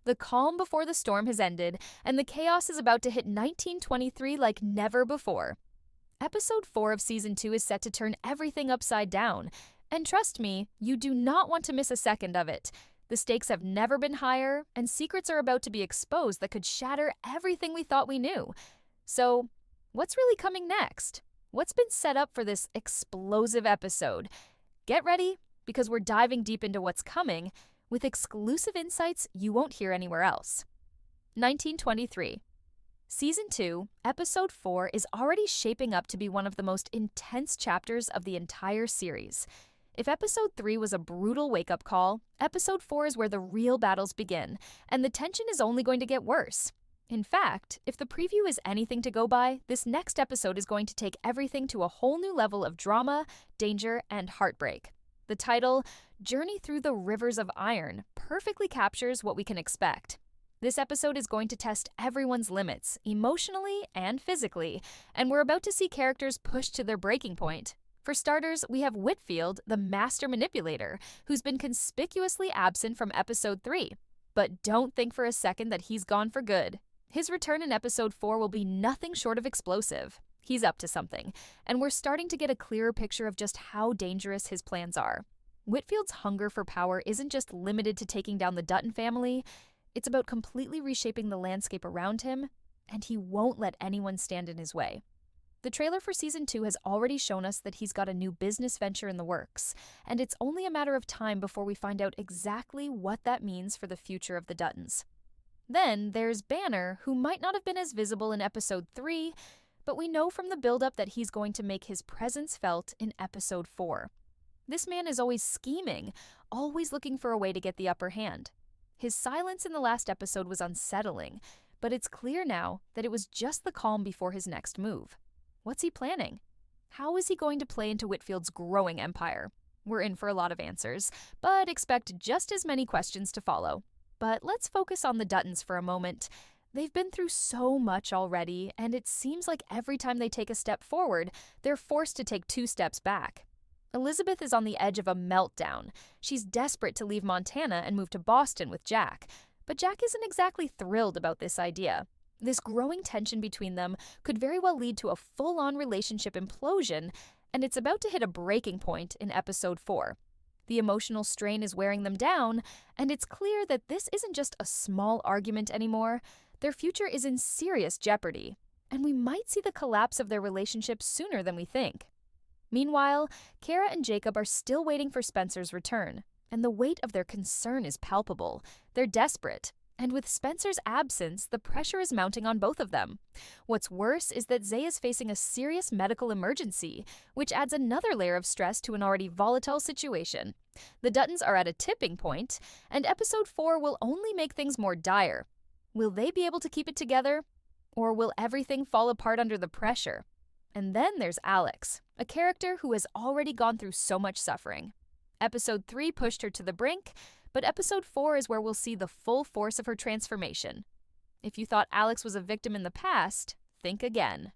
The calm before the storm has ended, and the chaos is about to hit 1923 like never before. Episode 4 of Season 2 is set to turn everything upside down, and trust me, you do not want to miss a second of it. The stakes have never been higher, and secrets are about to be exposed that could shatter everything we thought we knew. So, what's really coming next? What's been set up for this explosive episode? Get ready, because we're diving deep into what's coming with exclusive insights you won't hear anywhere else. 1923. Season 2, Episode 4 is already shaping up to be one of the most intense chapters of the entire series. If Episode 3 was a brutal wake-up call, Episode 4 is where the real battles begin, and the tension is only going to get worse. In fact, if the preview is anything to go by, this next episode is going to take everything to a whole new level of drama, danger, and heartbreak. The title, Journey Through the Rivers of Iron, perfectly captures what we can expect. This episode is going to test everyone's limits, emotionally and physically, and we're about to see characters pushed to their breaking point. For starters, we have Whitfield, the master manipulator, who's been conspicuously absent from Episode 3. But don't think for a second that he's gone for good. His return in Episode 4 will be nothing short of explosive. He's up to something, and we're starting to get a clearer picture of just how dangerous his plans are. Whitfield's hunger for power isn't just limited to taking down the Dutton family, it's about completely reshaping the landscape around him, and he won't let anyone stand in his way. The trailer for Season 2 has already shown us that he's got a new business venture in the works, and it's only a matter of time before we find out exactly what that means for the future of the Duttons. Then there's Banner, who might not have been as visible in Episode 3, but we know from the build-up that he's going to make his presence felt in Episode 4. This man is always scheming, always looking for a way to get the upper hand. His silence in the last episode was unsettling, but it's clear now that it was just the calm before his next move. What's he planning? How is he going to play into Whitfield's growing empire? We're in for a lot of answers, but expect just as many questions to follow. But let's focus on the Duttons for a moment. They've been through so much already, and it seems like every time they take a step forward, they're forced to take 2 steps back. Elizabeth is on the edge of a meltdown. She's desperate to leave Montana and move to Boston with Jack. But Jack isn't exactly thrilled about this idea. This growing tension between them could very well lead to a full-on relationship implosion, and it's about to hit a breaking point in Episode 4. The emotional strain is wearing them down, and it's clear that this isn't just a small argument anymore. Their future is in serious jeopardy, and we might see the collapse of their relationship sooner than we think. Meanwhile, Kara and Jacob are still waiting for Spencer's return, and the weight of their concern is palpable. They're desperate, and with Spencer's absence, the pressure is mounting on both of them. What's worse is that Zay is facing a serious medical emergency, which adds another layer of stress to an already volatile situation. The Duttons are at a tipping point, and Episode 4 will only make things more dire. Will they be able to keep it together? Or will everything fall apart under the pressure? And then there's Alex, a character who has already gone through so much suffering. Episode 3 pushed her to the brink, but Episode 4 is where we'll see the full force of her transformation. If you thought Alex was a victim in the past, think again.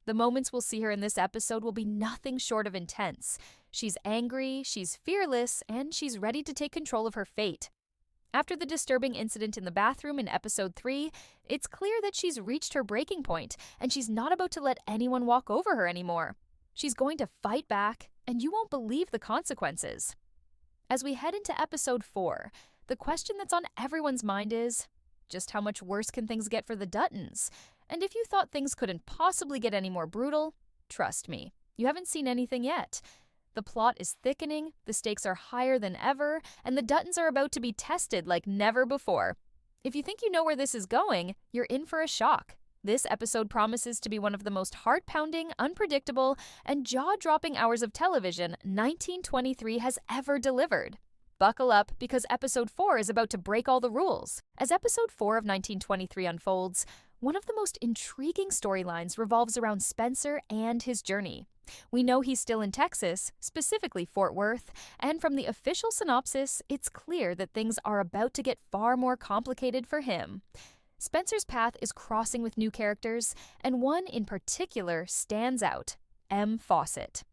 The moments we'll see her in this episode will be nothing short of intense. She's angry, she's fearless, and she's ready to take control of her fate. After the disturbing incident in the bathroom in Episode 3, it's clear that she's reached her breaking point, and she's not about to let anyone walk over her anymore. She's going to fight back, and you won't believe the consequences. As we head into Episode 4, the question that's on everyone's mind is, just how much worse can things get for the Duttons? And if you thought things couldn't possibly get any more brutal, trust me, you haven't seen anything yet. The plot is thickening, the stakes are higher than ever, and the Duttons are about to be tested like never before. If you think you know where this is going, you're in for a shock. This episode promises to be one of the most heart-pounding, unpredictable, and jaw-dropping hours of television 1923 has ever delivered. Buckle up, because Episode 4 is about to break all the rules. As Episode 4 of 1923 unfolds, one of the most intriguing storylines revolves around Spencer and his journey. We know he's still in Texas, specifically Fort Worth, and from the official synopsis, it's clear that things are about to get far more complicated for him. Spencer's path is crossing with new characters, and one in particular stands out: Em Fawcett.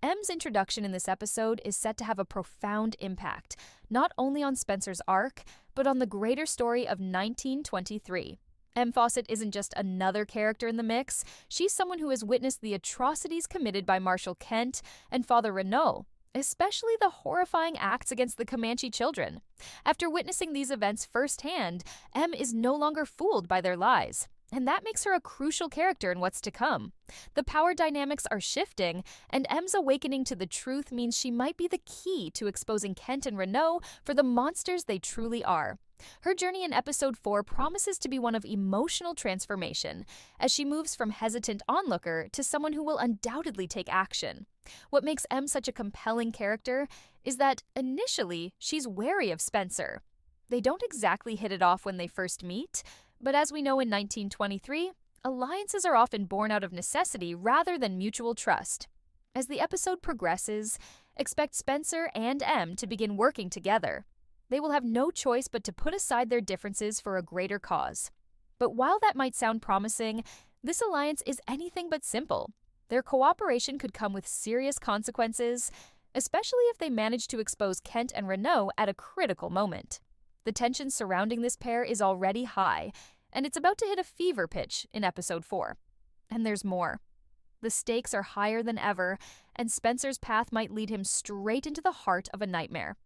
M's introduction in this episode is set to have a profound impact, not only on Spencer's arc, but on the greater story of 1923. Em Fawcett isn't just another character in the mix, she's someone who has witnessed the atrocities committed by Marshall Kent and Father Renault, especially the horrifying acts against the Comanche children. After witnessing these events firsthand, Em is no longer fooled by their lies, and that makes her a crucial character in what's to come. The power dynamics are shifting, and Em's awakening to the truth means she might be the key to exposing Kent and Renault for the monsters they truly are. Her journey in episode 4 promises to be one of emotional transformation, as she moves from hesitant onlooker to someone who will undoubtedly take action. What makes Em such a compelling character is that, initially, she's wary of Spencer. They don't exactly hit it off when they first meet, but as we know in 1923, alliances are often born out of necessity rather than mutual trust. As the episode progresses, expect Spencer and Em to begin working together. They will have no choice but to put aside their differences for a greater cause. But while that might sound promising, this alliance is anything but simple. Their cooperation could come with serious consequences, especially if they manage to expose Kent and Renault at a critical moment. The tension surrounding this pair is already high, and it's about to hit a fever pitch in episode 4. And there's more. The stakes are higher than ever, and Spencer's path might lead him straight into the heart of a nightmare.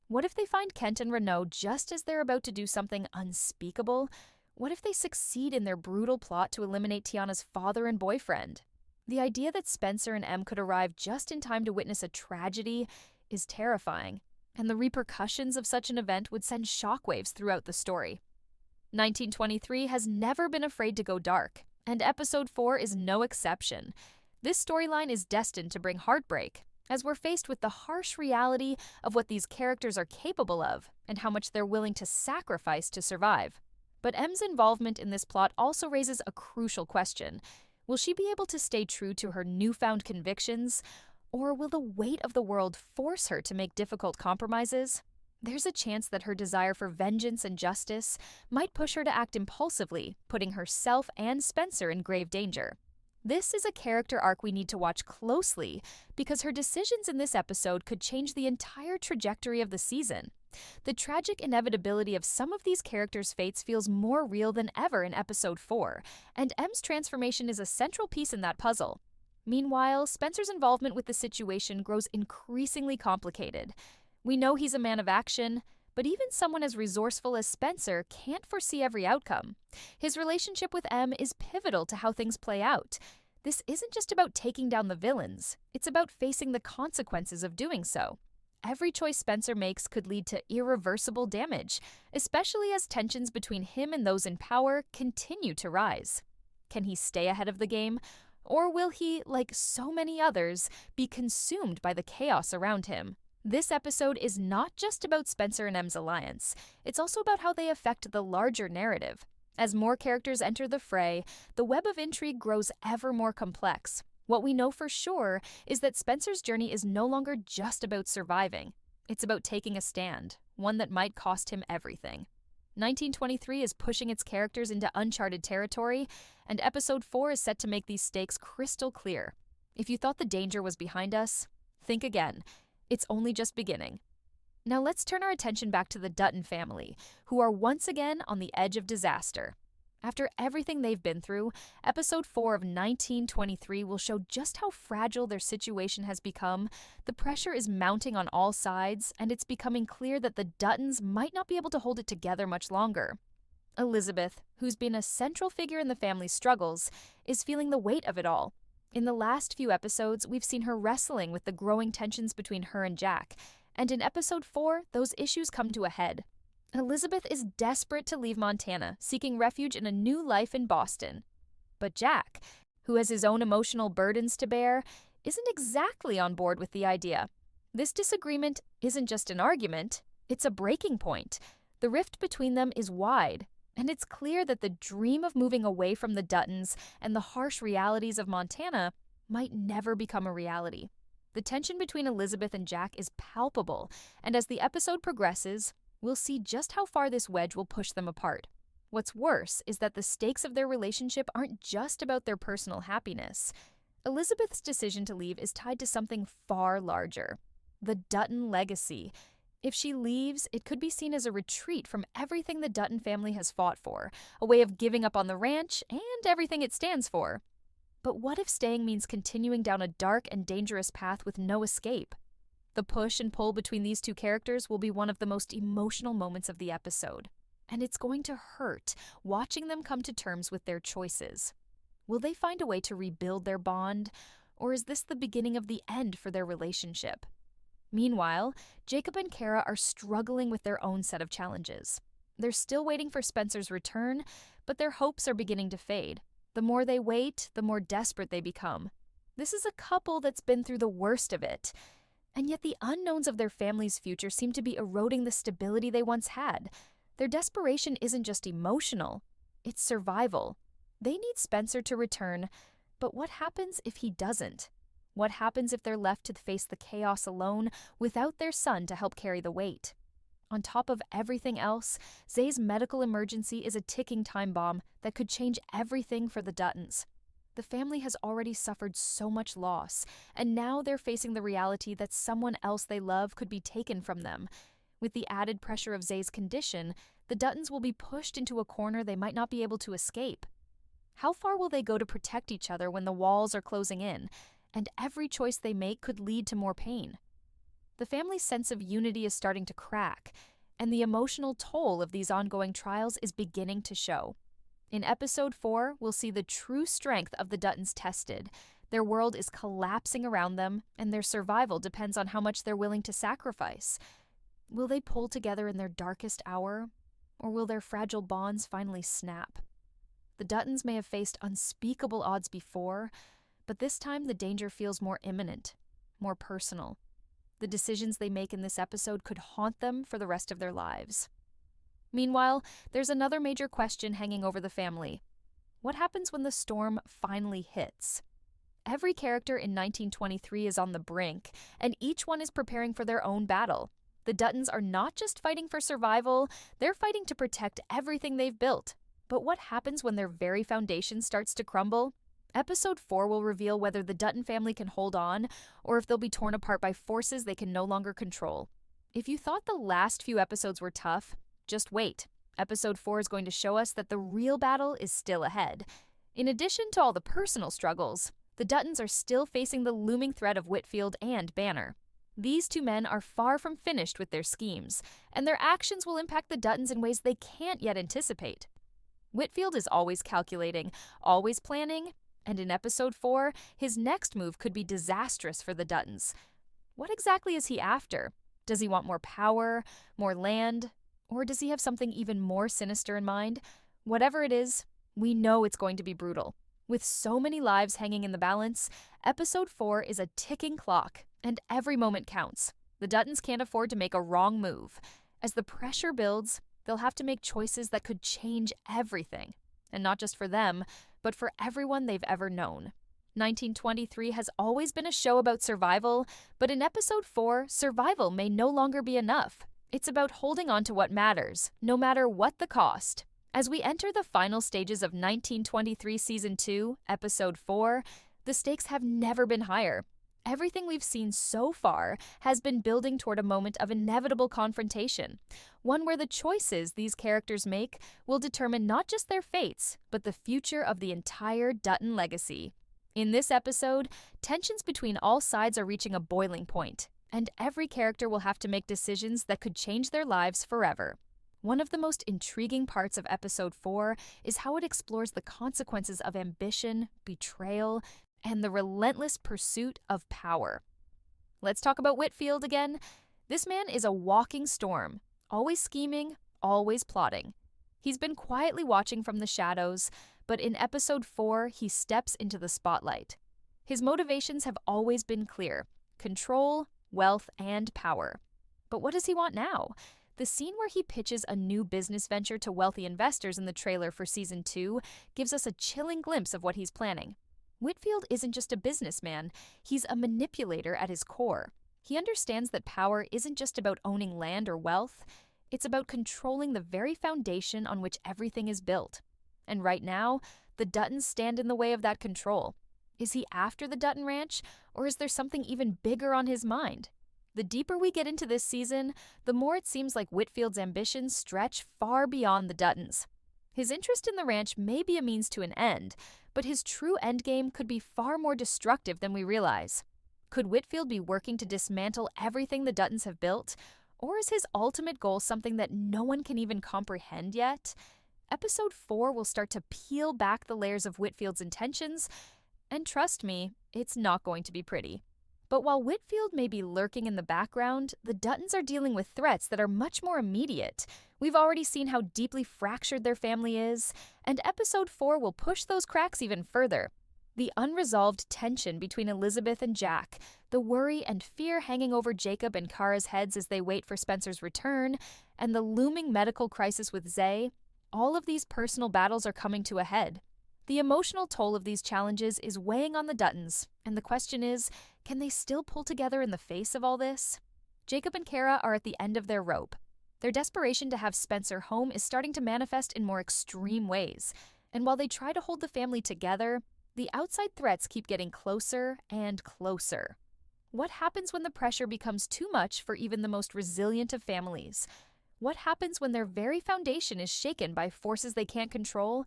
What if they find Kent and Renault just as they're about to do something unspeakable? What if they succeed in their brutal plot to eliminate Tiana's father and boyfriend? The idea that Spencer and Em could arrive just in time to witness a tragedy is terrifying, and the repercussions of such an event would send shockwaves throughout the story. 1923 has never been afraid to go dark, and episode 4 is no exception. This storyline is destined to bring heartbreak, as we're faced with the harsh reality of what these characters are capable of and how much they're willing to sacrifice to survive. But Em's involvement in this plot also raises a crucial question. Will she be able to stay true to her newfound convictions, or will the weight of the world force her to make difficult compromises? There's a chance that her desire for vengeance and justice might push her to act impulsively, putting herself and Spencer in grave danger. This is a character arc we need to watch closely because her decisions in this episode could change the entire trajectory of the season. The tragic inevitability of some of these characters' fates feels more real than ever in episode 4, and Em's transformation is a central piece in that puzzle. Meanwhile, Spencer's involvement with the situation grows increasingly complicated. We know he's a man of action, but even someone as resourceful as Spencer can't foresee every outcome. His relationship with Em is pivotal to how things play out. This isn't just about taking down the villains, it's about facing the consequences of doing so. Every choice Spencer makes could lead to irreversible damage, especially as tensions between him and those in power continue to rise. Can he stay ahead of the game, or will he, like so many others, be consumed by the chaos around him? This episode is not just about Spencer and Em's alliance, it's also about how they affect the larger narrative. As more characters enter the fray, the web of intrigue grows ever more complex. What we know for sure is that Spencer's journey is no longer just about surviving. It's about taking a stand, one that might cost him everything. 1923 is pushing its characters into uncharted territory, and episode 4 is set to make these stakes crystal clear. If you thought the danger was behind us, think again. It's only just beginning. Now let's turn our attention back to the Dutton family, who are once again on the edge of disaster. After everything they've been through, episode 4 of 1923 will show just how fragile their situation has become. The pressure is mounting on all sides, and it's becoming clear that the Duttons might not be able to hold it together much longer. Elizabeth, who's been a central figure in the family's struggles, is feeling the weight of it all. In the last few episodes, we've seen her wrestling with the growing tensions between her and Jack, and in episode 4, those issues come to a head. Elizabeth is desperate to leave Montana, seeking refuge in a new life in Boston. But Jack, who has his own emotional burdens to bear, isn't exactly on board with the idea. This disagreement isn't just an argument, it's a breaking point. The rift between them is wide, and it's clear that the dream of moving away from the Duttons and the harsh realities of Montana might never become a reality. The tension between Elizabeth and Jack is palpable, and as the episode progresses, we'll see just how far this wedge will push them apart. What's worse is that the stakes of their relationship aren't just about their personal happiness. Elizabeth's decision to leave is tied to something far larger: the Dutton legacy. If she leaves, it could be seen as a retreat from everything the Dutton family has fought for, a way of giving up on the ranch and everything it stands for. But what if staying means continuing down a dark and dangerous path with no escape? The push and pull between these two characters will be one of the most emotional moments of the episode, and it's going to hurt watching them come to terms with their choices. Will they find a way to rebuild their bond, or is this the beginning of the end for their relationship? Meanwhile, Jacob and Kara are struggling with their own set of challenges. They're still waiting for Spencer's return, but their hopes are beginning to fade. The more they wait, the more desperate they become. This is a couple that's been through the worst of it, and yet the unknowns of their family's future seem to be eroding the stability they once had. Their desperation isn't just emotional, it's survival. They need Spencer to return, but what happens if he doesn't? What happens if they're left to face the chaos alone without their son to help carry the weight? On top of everything else, Zay's medical emergency is a ticking time bomb that could change everything for the Duttons. The family has already suffered so much loss, and now they're facing the reality that someone else they love could be taken from them. With the added pressure of Zay's condition, the Duttons will be pushed into a corner they might not be able to escape. How far will they go to protect each other when the walls are closing in, and every choice they make could lead to more pain? The family's sense of unity is starting to crack, and the emotional toll of these ongoing trials is beginning to show. In episode 4, we'll see the true strength of the Duttons tested. Their world is collapsing around them, and their survival depends on how much they're willing to sacrifice. Will they pull together in their darkest hour, or will their fragile bonds finally snap? The Duttons may have faced unspeakable odds before, but this time the danger feels more imminent, more personal. The decisions they make in this episode could haunt them for the rest of their lives. Meanwhile, there's another major question hanging over the family. What happens when the storm finally hits? Every character in 1923 is on the brink, and each one is preparing for their own battle. The Duttons are not just fighting for survival, they're fighting to protect everything they've built. But what happens when their very foundation starts to crumble? Episode 4 will reveal whether the Dutton family can hold on, or if they'll be torn apart by forces they can no longer control. If you thought the last few episodes were tough, just wait. Episode 4 is going to show us that the real battle is still ahead. In addition to all the personal struggles, the Duttons are still facing the looming threat of Whitfield and Banner. These two men are far from finished with their schemes, and their actions will impact the Duttons in ways they can't yet anticipate. Whitfield is always calculating, always planning, and in episode 4, his next move could be disastrous for the Duttons. What exactly is he after? Does he want more power, more land, or does he have something even more sinister in mind? Whatever it is, we know it's going to be brutal. With so many lives hanging in the balance, episode 4 is a ticking clock, and every moment counts. The Duttons can't afford to make a wrong move. As the pressure builds, they'll have to make choices that could change everything. And not just for them, but for everyone they've ever known. 1923 has always been a show about survival, but in episode 4, survival may no longer be enough. It's about holding on to what matters, no matter what the cost. As we enter the final stages of 1923 Season 2, Episode 4, the stakes have never been higher. Everything we've seen so far has been building toward a moment of inevitable confrontation, one where the choices these characters make will determine not just their fates, but the future of the entire Dutton legacy. In this episode, tensions between all sides are reaching a boiling point, and every character will have to make decisions that could change their lives forever. One of the most intriguing parts of Episode 4 is how it explores the consequences of ambition, betrayal, and the relentless pursuit of power. Let's talk about Whitfield again. This man is a walking storm, always scheming, always plotting. He's been quietly watching from the shadows, but in Episode 4, he steps into the spotlight. His motivations have always been clear: control, wealth, and power. But what does he want now? The scene where he pitches a new business venture to wealthy investors in the trailer for Season 2 gives us a chilling glimpse of what he's planning. Whitfield isn't just a businessman, he's a manipulator at his core. He understands that power isn't just about owning land or wealth, it's about controlling the very foundation on which everything is built. And right now, the Duttons stand in the way of that control. Is he after the Dutton Ranch, or is there something even bigger on his mind? The deeper we get into this season, the more it seems like Whitfield's ambitions stretch far beyond the Duttons. His interest in the ranch may be a means to an end, but his true endgame could be far more destructive than we realize. Could Whitfield be working to dismantle everything the Duttons have built, or is his ultimate goal something that no one can even comprehend yet? Episode 4 will start to peel back the layers of Whitfield's intentions, and trust me, it's not going to be pretty. But while Whitfield may be lurking in the background, the Duttons are dealing with threats that are much more immediate. We've already seen how deeply fractured their family is, and Episode 4 will push those cracks even further. The unresolved tension between Elizabeth and Jack, the worry and fear hanging over Jacob and Kara's heads as they wait for Spencer's return, and the looming medical crisis with Zay, all of these personal battles are coming to a head. The emotional toll of these challenges is weighing on the Duttons, and the question is, can they still pull together in the face of all this? Jacob and Kara are at the end of their rope. Their desperation to have Spencer home is starting to manifest in more extreme ways, and while they try to hold the family together, the outside threats keep getting closer and closer. What happens when the pressure becomes too much for even the most resilient of families? What happens when their very foundation is shaken by forces they can't control?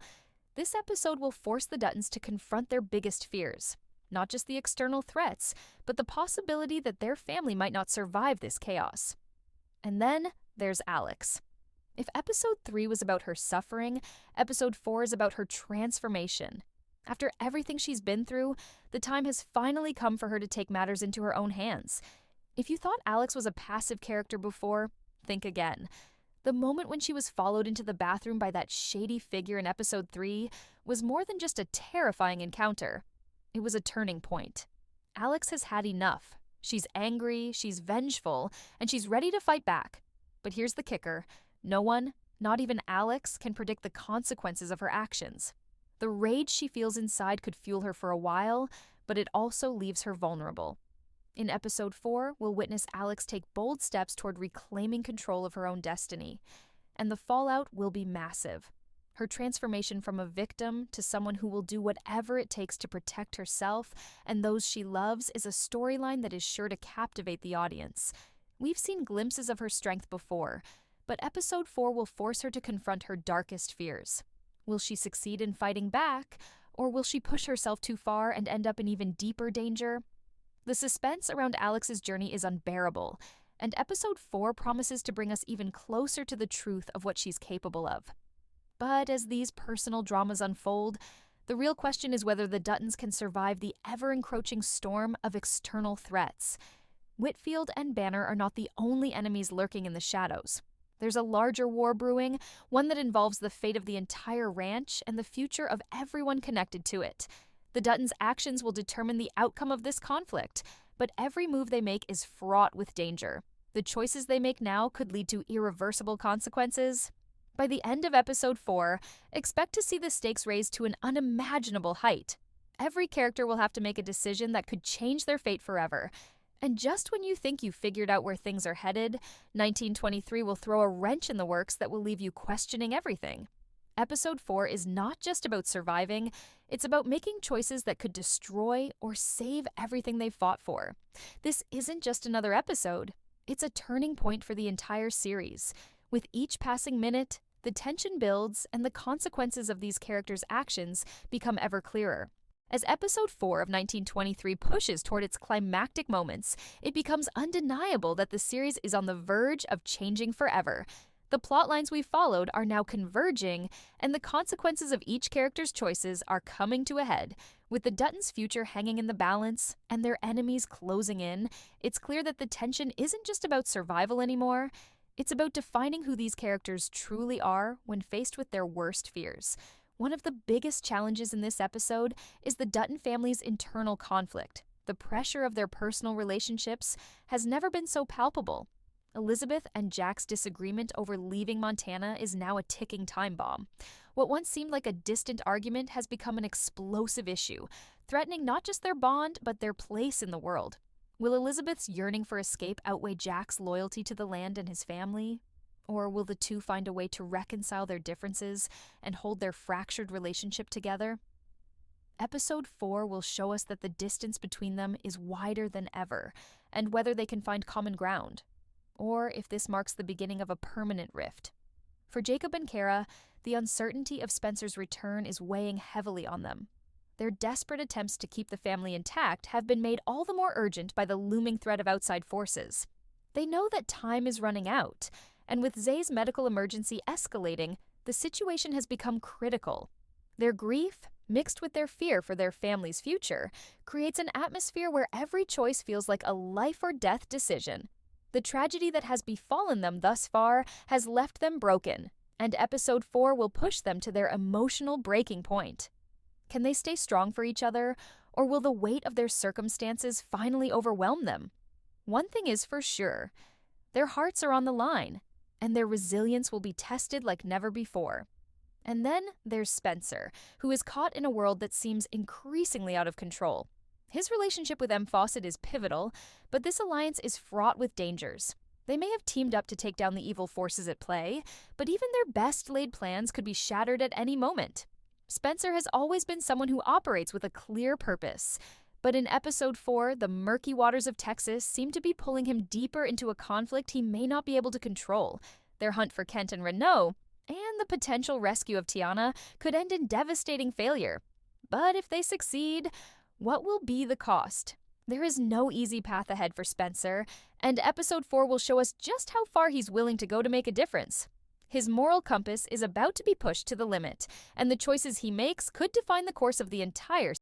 This episode will force the Duttons to confront their biggest fears. Not just the external threats, but the possibility that their family might not survive this chaos. And then there's Alex. If Episode 3 was about her suffering, Episode 4 is about her transformation. After everything she's been through, the time has finally come for her to take matters into her own hands. If you thought Alex was a passive character before, think again. The moment when she was followed into the bathroom by that shady figure in Episode 3 was more than just a terrifying encounter. It was a turning point. Alex has had enough. She's angry, she's vengeful, and she's ready to fight back. But here's the kicker. No one, not even Alex, can predict the consequences of her actions. The rage she feels inside could fuel her for a while, but it also leaves her vulnerable. In Episode 4, we'll witness Alex take bold steps toward reclaiming control of her own destiny, and the fallout will be massive. Her transformation from a victim to someone who will do whatever it takes to protect herself and those she loves is a storyline that is sure to captivate the audience. We've seen glimpses of her strength before, but Episode 4 will force her to confront her darkest fears. Will she succeed in fighting back, or will she push herself too far and end up in even deeper danger? The suspense around Alex's journey is unbearable, and Episode 4 promises to bring us even closer to the truth of what she's capable of. But as these personal dramas unfold, the real question is whether the Duttons can survive the ever-encroaching storm of external threats. Whitfield and Banner are not the only enemies lurking in the shadows. There's a larger war brewing, one that involves the fate of the entire ranch and the future of everyone connected to it. The Duttons' actions will determine the outcome of this conflict, but every move they make is fraught with danger. The choices they make now could lead to irreversible consequences. By the end of Episode 4, expect to see the stakes raised to an unimaginable height. Every character will have to make a decision that could change their fate forever. And just when you think you've figured out where things are headed, 1923 will throw a wrench in the works that will leave you questioning everything. Episode 4 is not just about surviving, it's about making choices that could destroy or save everything they've fought for. This isn't just another episode, it's a turning point for the entire series. With each passing minute, the tension builds and the consequences of these characters' actions become ever clearer. As Episode 4 of 1923 pushes toward its climactic moments, it becomes undeniable that the series is on the verge of changing forever. The plot lines we've followed are now converging, and the consequences of each character's choices are coming to a head. With the Duttons' future hanging in the balance and their enemies closing in, it's clear that the tension isn't just about survival anymore. It's about defining who these characters truly are when faced with their worst fears. One of the biggest challenges in this episode is the Dutton family's internal conflict. The pressure of their personal relationships has never been so palpable. Elizabeth and Jack's disagreement over leaving Montana is now a ticking time bomb. What once seemed like a distant argument has become an explosive issue, threatening not just their bond, but their place in the world. Will Elizabeth's yearning for escape outweigh Jack's loyalty to the land and his family? Or will the two find a way to reconcile their differences and hold their fractured relationship together? Episode 4 will show us that the distance between them is wider than ever, and whether they can find common ground, or if this marks the beginning of a permanent rift. For Jacob and Kara, the uncertainty of Spencer's return is weighing heavily on them. Their desperate attempts to keep the family intact have been made all the more urgent by the looming threat of outside forces. They know that time is running out, and with Zay's medical emergency escalating, the situation has become critical. Their grief, mixed with their fear for their family's future, creates an atmosphere where every choice feels like a life-or-death decision. The tragedy that has befallen them thus far has left them broken, and Episode 4 will push them to their emotional breaking point. Can they stay strong for each other, or will the weight of their circumstances finally overwhelm them? One thing is for sure, their hearts are on the line, and their resilience will be tested like never before. And then there's Spencer, who is caught in a world that seems increasingly out of control. His relationship with Em Fawcett is pivotal, but this alliance is fraught with dangers. They may have teamed up to take down the evil forces at play, but even their best-laid plans could be shattered at any moment. Spencer has always been someone who operates with a clear purpose, but in Episode 4, the murky waters of Texas seem to be pulling him deeper into a conflict he may not be able to control. Their hunt for Kent and Renault, and the potential rescue of Tiana, could end in devastating failure. But if they succeed, what will be the cost? There is no easy path ahead for Spencer, and Episode 4 will show us just how far he's willing to go to make a difference. His moral compass is about to be pushed to the limit, and the choices he makes could define the course of the entire